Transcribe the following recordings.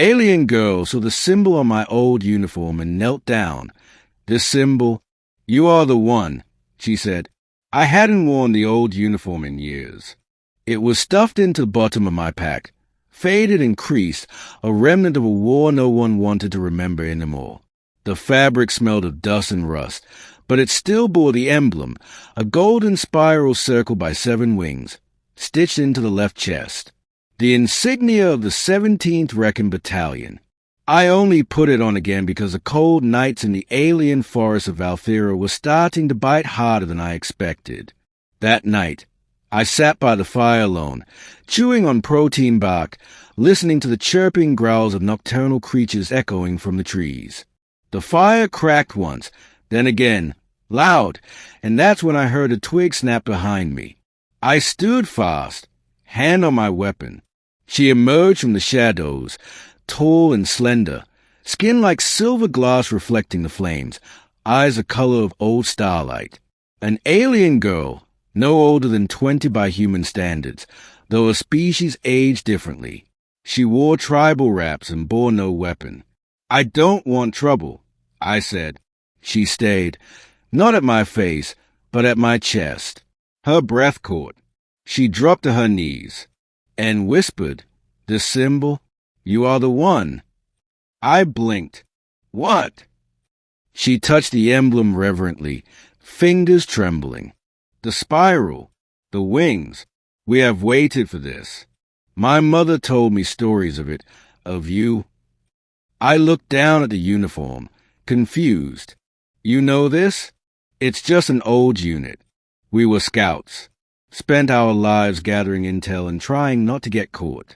Alien girl saw the symbol on my old uniform and knelt down. This symbol, you are the one, she said. I hadn't worn the old uniform in years. It was stuffed into the bottom of my pack, faded and creased, a remnant of a war no one wanted to remember anymore. The fabric smelled of dust and rust, but it still bore the emblem, a golden spiral circled by 7 wings, stitched into the left chest. The insignia of the 17th Recon Battalion. I only put it on again because the cold nights in the alien forests of Valthera were starting to bite harder than I expected. That night, I sat by the fire alone, chewing on protein bark, listening to the chirping growls of nocturnal creatures echoing from the trees. The fire cracked once, then again, loud, and that's when I heard a twig snap behind me. I stood fast, hand on my weapon. She emerged from the shadows, tall and slender, skin like silver glass reflecting the flames, eyes the color of old starlight. An alien girl, no older than 20 by human standards, though a species aged differently. She wore tribal wraps and bore no weapon. I don't want trouble, I said. She stayed, not at my face, but at my chest. Her breath caught. She dropped to her knees and whispered, "This symbol, you are the one." I blinked. What? She touched the emblem reverently, fingers trembling. The spiral, the wings. We have waited for this. My mother told me stories of it, of you. I looked down at the uniform, confused. You know this? It's just an old unit. We were scouts. Spent our lives gathering intel and trying not to get caught.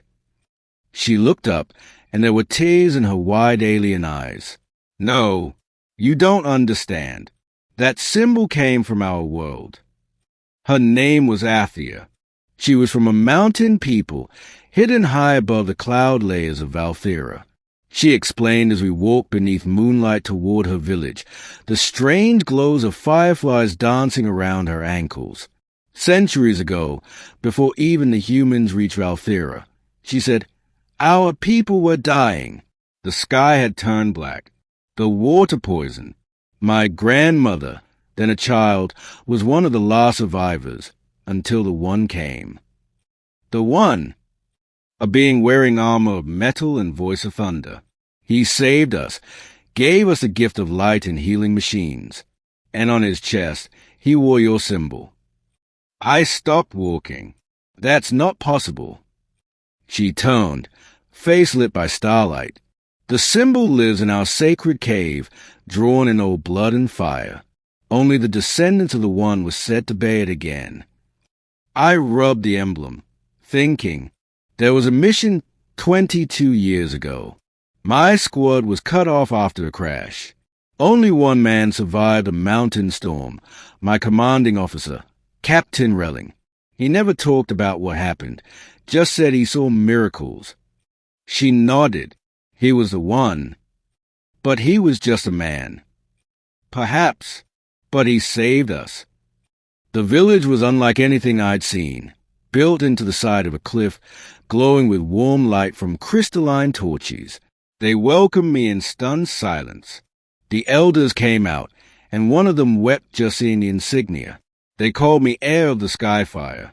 She looked up, and there were tears in her wide alien eyes. No, you don't understand. That symbol came from our world. Her name was Athia. She was from a mountain people, hidden high above the cloud layers of Valthera. She explained as we walked beneath moonlight toward her village, the strange glows of fireflies dancing around her ankles. Centuries ago, before even the humans reached Valthera, she said, our people were dying. The sky had turned black. The water poison. My grandmother, then a child, was one of the last survivors, until the One came. The One, a being wearing armor of metal and voice of thunder. He saved us, gave us the gift of light and healing machines, and on his chest he wore your symbol. I stopped walking. That's not possible. She turned, face lit by starlight. The symbol lives in our sacred cave, drawn in old blood and fire. Only the descendants of the One was said to bear it again. I rubbed the emblem, thinking, there was a mission 22 years ago. My squad was cut off after the crash. Only one man survived a mountain storm, my commanding officer, Captain Relling. He never talked about what happened, just said he saw miracles. She nodded. He was the One. But he was just a man. Perhaps, but he saved us. The village was unlike anything I'd seen, built into the side of a cliff, glowing with warm light from crystalline torches. They welcomed me in stunned silence. The elders came out, and one of them wept just seeing the insignia. They called me heir of the Skyfire.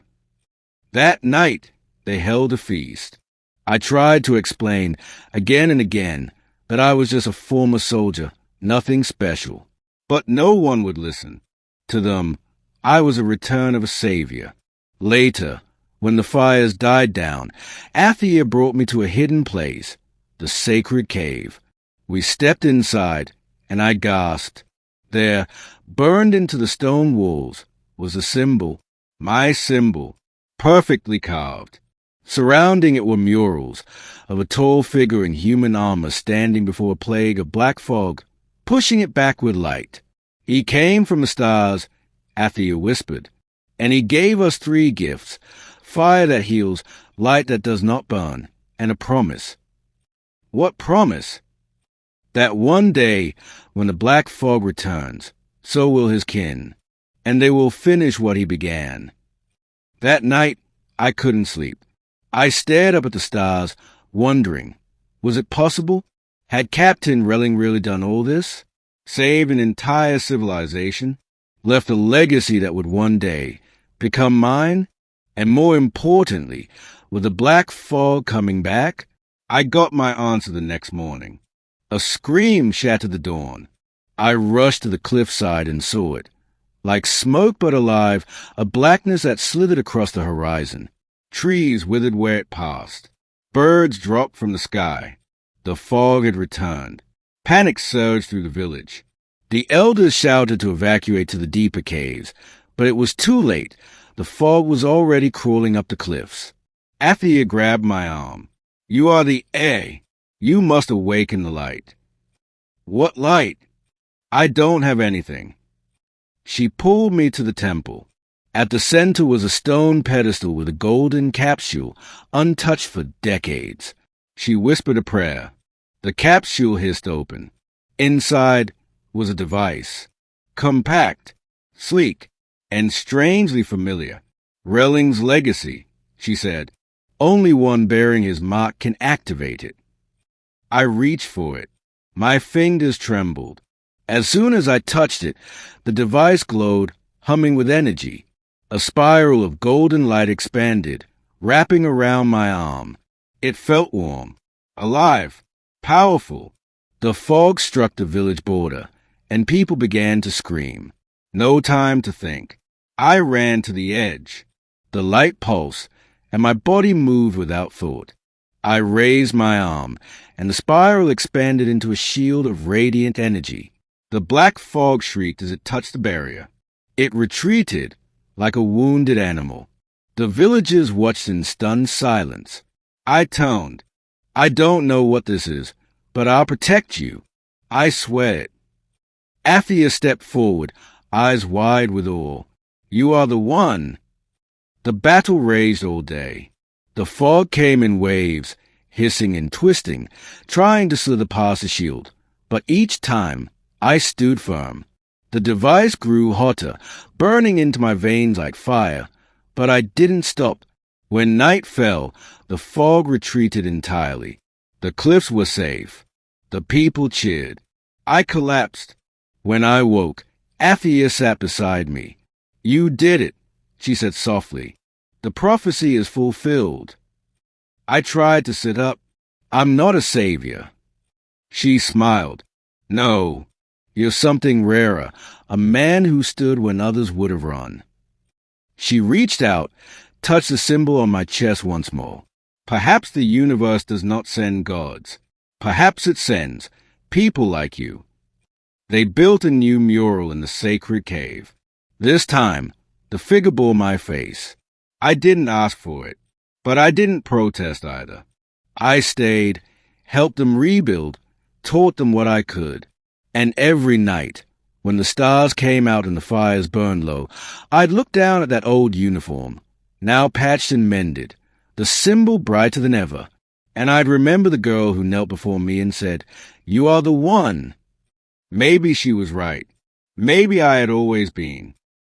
That night, they held a feast. I tried to explain, again and again, that I was just a former soldier, nothing special. But no one would listen. To them, I was a return of a savior. Later, when the fires died down, Athia brought me to a hidden place, the sacred cave. We stepped inside, and I gasped. There, burned into the stone walls, was a symbol, my symbol, perfectly carved. Surrounding it were murals of a tall figure in human armor standing before a plague of black fog, pushing it back with light. He came from the stars, Athia whispered, and he gave us 3 gifts, fire that heals, light that does not burn, and a promise. What promise? That one day, when the black fog returns, so will his kin, and they will finish what he began. That night, I couldn't sleep. I stared up at the stars, wondering, Was it possible? Had Captain Relling really done all this? Saved an entire civilization? Left a legacy that would one day become mine? And more importantly, with the black fog coming back, I got my answer the next morning. A scream shattered the dawn. I rushed to the cliffside and saw it. Like smoke but alive, a blackness that slithered across the horizon. Trees withered where it passed. Birds dropped from the sky. The fog had returned. Panic surged through the village. The elders shouted to evacuate to the deeper caves, but it was too late. The fog was already crawling up the cliffs. Athia grabbed my arm. "You are the A. You must awaken the light." "What light?" "I don't have anything." She pulled me to the temple. At the center was a stone pedestal with a golden capsule, untouched for decades. She whispered a prayer. The capsule hissed open. Inside was a device. Compact, sleek, and strangely familiar. "Relling's legacy," she said. "Only one bearing his mark can activate it." I reached for it. My fingers trembled. As soon as I touched it, the device glowed, humming with energy. A spiral of golden light expanded, wrapping around my arm. It felt warm, alive, powerful. The fog struck the village border, and people began to scream. No time to think. I ran to the edge. The light pulsed, and my body moved without thought. I raised my arm, and the spiral expanded into a shield of radiant energy. The black fog shrieked as it touched the barrier. It retreated like a wounded animal. The villagers watched in stunned silence. I toned. "I don't know what this is, but I'll protect you. I swear it." Athia stepped forward, eyes wide with awe. "You are the one." The battle raged all day. The fog came in waves, hissing and twisting, trying to slither past the shield. But each time, I stood firm. The device grew hotter, burning into my veins like fire, but I didn't stop. When night fell, the fog retreated entirely. The cliffs were safe. The people cheered. I collapsed. When I woke, Athia sat beside me. "You did it," she said softly. "The prophecy is fulfilled." I tried to sit up. "I'm not a savior." She smiled. "No. You're something rarer, a man who stood when others would have run." She reached out, touched the symbol on my chest once more. "Perhaps the universe does not send gods. Perhaps it sends people like you." They built a new mural in the sacred cave. This time, the figure bore my face. I didn't ask for it, but I didn't protest either. I stayed, helped them rebuild, taught them what I could. And every night, when the stars came out and the fires burned low, I'd look down at that old uniform, now patched and mended, the symbol brighter than ever, and I'd remember the girl who knelt before me and said, "You are the one." Maybe she was right. Maybe I had always been.